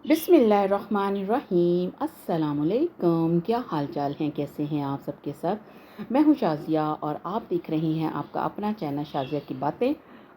बिस्मिल्लाहिर्रहमानिर्रहीम अस्सलामुअलैकुम। क्या हाल चाल हैं, कैसे हैं आप सबके सब। मैं हूँ शाज़िया और आप देख रही हैं आपका अपना चैनल शाज़िया की बातें।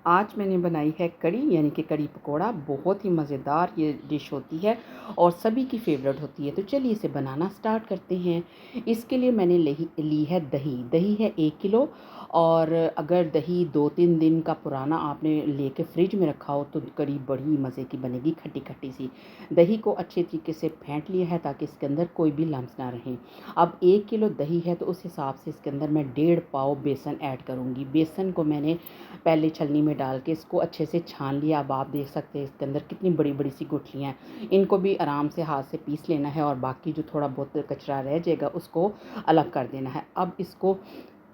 आज मैंने बनाई है कड़ी, यानी कि कड़ी पकोड़ा। बहुत ही मज़ेदार ये डिश होती है और सभी की फेवरेट होती है। तो चलिए इसे बनाना स्टार्ट करते हैं। इसके लिए मैंने ली है दही। दही है 1 किलो। और अगर दही 2-3 दिन का पुराना आपने लेके फ्रिज में रखा हो तो कड़ी बड़ी मज़े की बनेगी, खट्टी खट्टी सी। दही को अच्छे तरीके से फेंट लिया है ताकि इसके अंदर कोई भी लम्स ना रहें। अब 1 किलो दही है तो उस हिसाब से इसके अंदर मैं 1.5 पाव बेसन ऐड करूँगी। बेसन को मैंने पहले छलनी में डाल के इसको अच्छे से छान लिया। अब आप देख सकते हैं इसके अंदर कितनी बड़ी बड़ी सी गुठलियाँ हैं। इनको भी आराम से हाथ से पीस लेना है और बाकी जो थोड़ा बहुत कचरा रह जाएगा उसको अलग कर देना है। अब इसको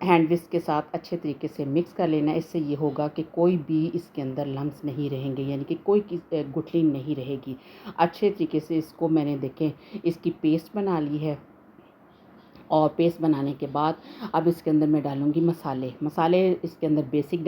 हैंड विस्क के साथ अच्छे तरीके से मिक्स कर लेना है। इससे ये होगा कि कोई भी इसके अंदर लम्स नहीं रहेंगे, यानी कि कोई गुठली नहीं रहेगी। अच्छे तरीके से इसको मैंने देखें इसकी पेस्ट बना ली है। और पेस्ट बनाने के बाद अब इसके अंदर मैं डालूँगी मसाले। मसाले इसके अंदर बेसिक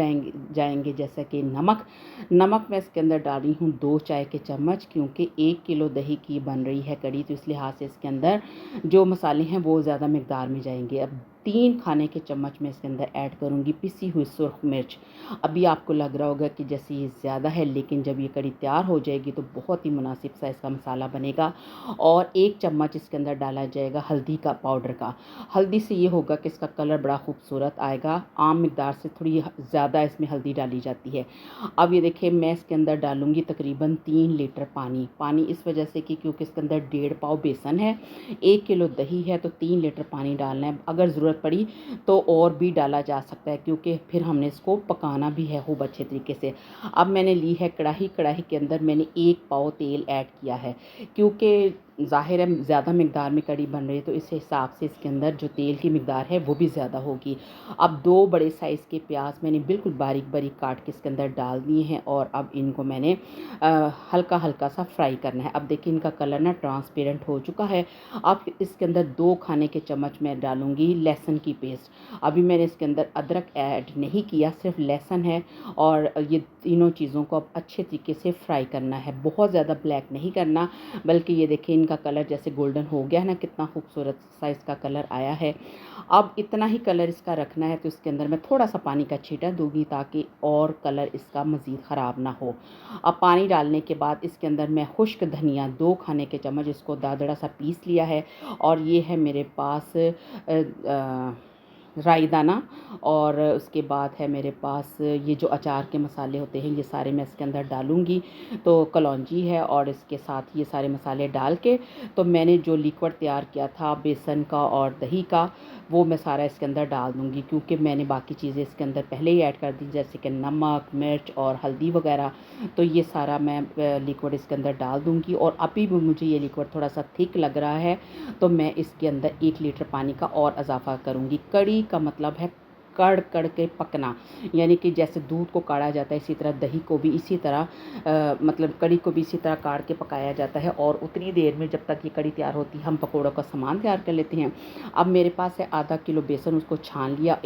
जाएंगे जैसा कि नमक। नमक मैं इसके अंदर डाल रही हूँ 2 चाय के चम्मच, क्योंकि 1 किलो दही की बन रही है कड़ी, तो इस लिहाज से इसके अंदर जो मसाले हैं वो ज़्यादा मकदार में जाएंगे। अब 3 खाने के चम्मच मैं इसके अंदर ऐड करूँगी पिसी हुई सुरख मिर्च। अभी आपको लग रहा होगा कि जैसे ये ज़्यादा है, लेकिन जब ये कड़ी तैयार हो जाएगी तो बहुत ही मुनासिब सा इसका मसाला बनेगा। और 1 चम्मच इसके अंदर डाला जाएगा हल्दी का पाउडर का। हल्दी से ये होगा कि इसका कलर बड़ा खूबसूरत आएगा। आम मिकदार से थोड़ी ज़्यादा इसमें हल्दी डाली जाती है। अब ये देखिए मैं इसके अंदर डालूँगी तकरीबन 3 लीटर पानी। पानी इस वजह से कि क्योंकि इसके अंदर 1.5 पाव बेसन है, 1 किलो दही है, तो 3 लीटर पानी डालना है। अगर ज़रूरत पड़ी तो और भी डाला जा सकता है, क्योंकि फिर हमने इसको पकाना भी है खूब अच्छे तरीके से। अब मैंने ली है कढ़ाई। कढ़ाई के अंदर मैंने 1 पाव तेल ऐड किया है, क्योंकि ज़ाहिर है ज़्यादा मकदार में कड़ी बन रही है तो इस हिसाब से इसके अंदर जो तेल की मकदार है वो भी ज़्यादा होगी। अब 2 बड़े साइज़ के प्याज मैंने बिल्कुल बारीक बारीक काट के इसके अंदर डाल दिए हैं और अब इनको मैंने हल्का हल्का सा फ्राई करना है। अब देखिए इनका कलर ना ट्रांसपेरेंट हो चुका है। अब इसके अंदर 2 खाने के चम्मच मैं डालूँगी लहसुन की पेस्ट। अभी मैंने इसके अंदर अदरक ऐड नहीं किया, सिर्फ लहसुन है। और ये तीनों चीज़ों को अब अच्छे तरीके से फ्राई करना है, बहुत ज़्यादा ब्लैक नहीं करना, बल्कि ये देखिए इनका कलर जैसे गोल्डन हो गया है ना, कितना खूबसूरत सा इसका कलर आया है। अब इतना ही कलर इसका रखना है, तो इसके अंदर मैं थोड़ा सा पानी का छींटा दूंगी ताकि और कलर इसका मज़ीद ख़राब ना हो। अब पानी डालने के बाद इसके अंदर मैं खुश्क धनिया 2 खाने के चम्मच इसको दादड़ा सा पीस लिया है। और ये है मेरे पास राई दाना। और उसके बाद है मेरे पास ये जो अचार के मसाले होते हैं, ये सारे मैं इसके अंदर डालूँगी। तो कलौंजी है और इसके साथ ये सारे मसाले डाल के तो मैंने जो लिक्विड तैयार किया था बेसन का और दही का, वो मैं सारा इसके अंदर डाल दूँगी, क्योंकि मैंने बाकी चीज़ें इसके अंदर पहले ही ऐड कर दी, जैसे कि नमक, मिर्च और हल्दी वगैरह। तो ये सारा मैं लिक्विड इसके अंदर डाल दूँगी। और अभी भी मुझे ये लिक्विड थोड़ा सा थिक लग रहा है तो मैं इसके अंदर 1 लीटर पानी का और इजाफ़ा करूँगी। कड़ी का मतलब है कड़ कड़ के पकना, यानी कि जैसे दूध को काढ़ा जाता है इसी तरह दही को भी इसी तरह मतलब कड़ी को भी इसी तरह काढ़ के पकाया जाता है। और उतनी देर में जब तक ये कड़ी तैयार होती है हम पकौड़ों का सामान तैयार कर लेते हैं। अब मेरे पास है आधा किलो बेसन, उसको छान लिया।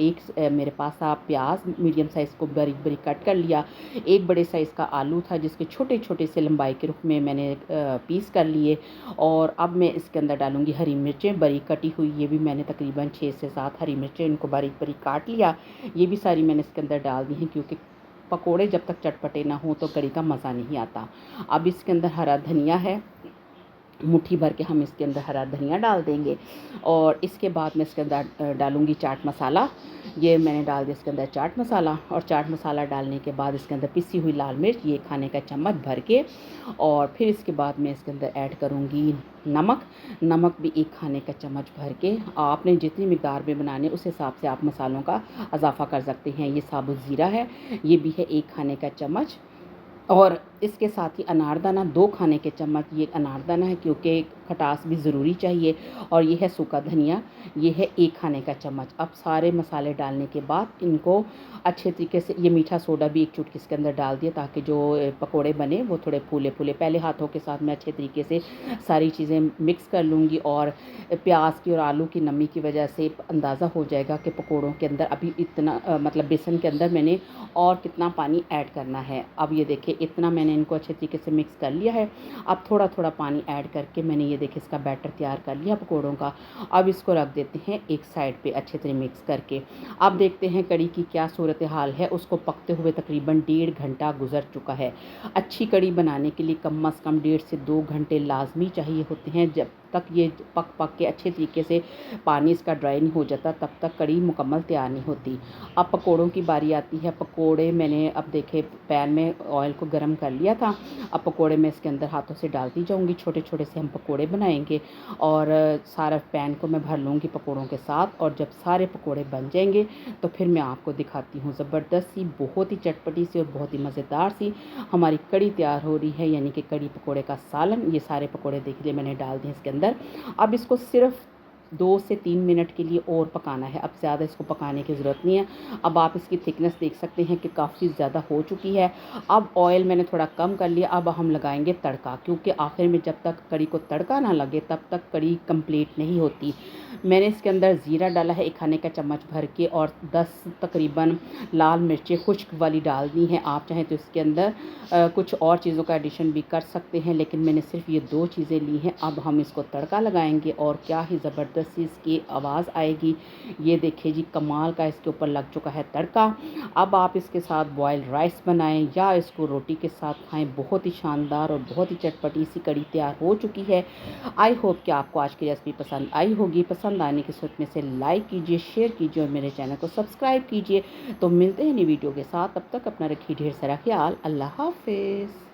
मेरे पास था प्याज मीडियम साइज़ को बारीक बारीक कट कर लिया। एक बड़े साइज़ का आलू था जिसके छोटे छोटे से लंबाई के रुख में मैंने पीस कर लिए। और अब मैं इसके अंदर डालूँगी हरी मिर्चें बारीक कटी हुई। ये भी मैंने तकरीबन 6 से 7 हरी मिर्चें इनको बारीक बारीक काट लिया। ये भी सारी मैंने इसके अंदर डाल दी हैं, क्योंकि पकोड़े जब तक चटपटे ना हो तो कड़ी का मज़ा नहीं आता। अब इसके अंदर हरा धनिया है, मुट्ठी भर के हम इसके अंदर हरा धनिया डाल देंगे। और इसके बाद मैं इसके अंदर डालूँगी चाट मसाला। ये मैंने डाल दिया इसके अंदर चाट मसाला। और चाट मसाला डालने के बाद इसके अंदर पिसी हुई लाल मिर्च ये खाने का चम्मच भर के। और फिर इसके बाद मैं इसके अंदर ऐड करूँगी नमक। नमक भी 1 खाने का चम्मच भर के। आपने जितनी मिकदार में बनाने उस हिसाब से आप मसालों का इजाफ़ा कर सकते हैं। ये साबुत ज़ीरा है, ये भी है 1 खाने का चम्मच। और इसके साथ ही अनारदाना 2 खाने के चम्मच, ये अनारदाना है क्योंकि खटास भी ज़रूरी चाहिए। और ये है सूखा धनिया, ये है 1 खाने का चम्मच। अब सारे मसाले डालने के बाद इनको अच्छे तरीके से, ये मीठा सोडा भी 1 चुटकी इसके अंदर डाल दिया ताकि जो पकोड़े बने वो थोड़े फूले फूले। पहले हाथों के साथ मैं अच्छे तरीके से सारी चीज़ें मिक्स कर लूँगी। और प्याज की और आलू की नमी की वजह से अंदाज़ा हो जाएगा कि पकोड़ों के अंदर अभी इतना मतलब बेसन के अंदर मैंने और कितना पानी ऐड करना है। अब ये देखिए इतना मैंने मैंने इनको अच्छे तरीके से मिक्स कर लिया है। अब थोड़ा थोड़ा पानी ऐड करके मैंने ये देखिए इसका बैटर तैयार कर लिया पकौड़ों का। अब इसको रख देते हैं एक साइड पे अच्छे तरह मिक्स करके। अब देखते हैं कड़ी की क्या सूरत हाल है। उसको पकते हुए तकरीबन 1.5 घंटा गुजर चुका है। अच्छी कड़ी बनाने के लिए कम से कम 1.5 से 2 घंटे लाजमी चाहिए होते हैं। जब तक ये पक पक के अच्छे तरीके से पानी इसका ड्राई नहीं हो जाता तब तक कड़ी मुकम्मल तैयार नहीं होती। अब पकोड़ों की बारी आती है। पकोड़े मैंने अब देखे पैन में ऑयल को गर्म कर लिया था। अब पकोड़े मैं इसके अंदर हाथों से डालती जाऊंगी। छोटे छोटे से हम पकोड़े बनाएंगे और सारा पैन को मैं भर लूँगी पकोड़ों के साथ। और जब सारे पकोड़े बन जाएंगे तो फिर मैं आपको दिखाती हूँ। ज़बरदस्त सी, बहुत ही चटपटी सी और बहुत ही मज़ेदार सी हमारी कड़ी तैयार हो रही है, यानी कि कड़ी पकोड़े का सालन। ये सारे पकोड़े देख लिए मैंने डाल दिए इसके अंदर। अब इसको सिर्फ 2 से 3 मिनट के लिए और पकाना है। अब ज़्यादा इसको पकाने की ज़रूरत नहीं है। अब आप इसकी थिकनेस देख सकते हैं कि काफ़ी ज़्यादा हो चुकी है। अब ऑयल मैंने थोड़ा कम कर लिया। अब हम लगाएंगे तड़का, क्योंकि आखिर में जब तक कड़ी को तड़का ना लगे तब तक कड़ी कंप्लीट नहीं होती। मैंने इसके अंदर ज़ीरा डाला है 1 खाने का चम्मच भर के, और 10 तकरीबन लाल मिर्चें खुश्क वाली डाल दी हैं। आप चाहें तो इसके अंदर कुछ और चीज़ों का एडिशन भी कर सकते हैं, लेकिन मैंने सिर्फ ये 2 चीज़ें ली हैं। अब हम इसको तड़का लगाएंगे और क्या ही ज़बरदस्त सी इसकी आवाज़ आएगी। ये देखिए जी, कमाल का इसके ऊपर लग चुका है तड़का। अब आप इसके साथ बॉयल्ड राइस बनाएं या इसको रोटी के साथ खाएं। बहुत ही शानदार और बहुत ही चटपटी सी कड़ी तैयार हो चुकी है। आई होप कि आपको आज की रेसिपी पसंद आई होगी। पसंद आने की सूरत में से लाइक कीजिए, शेयर कीजिए और मेरे चैनल को सब्सक्राइब कीजिए। तो मिलते हैं नई वीडियो के साथ, तब तक अपना रखिए ढेर सारा ख्याल। अल्लाह हाफिज़।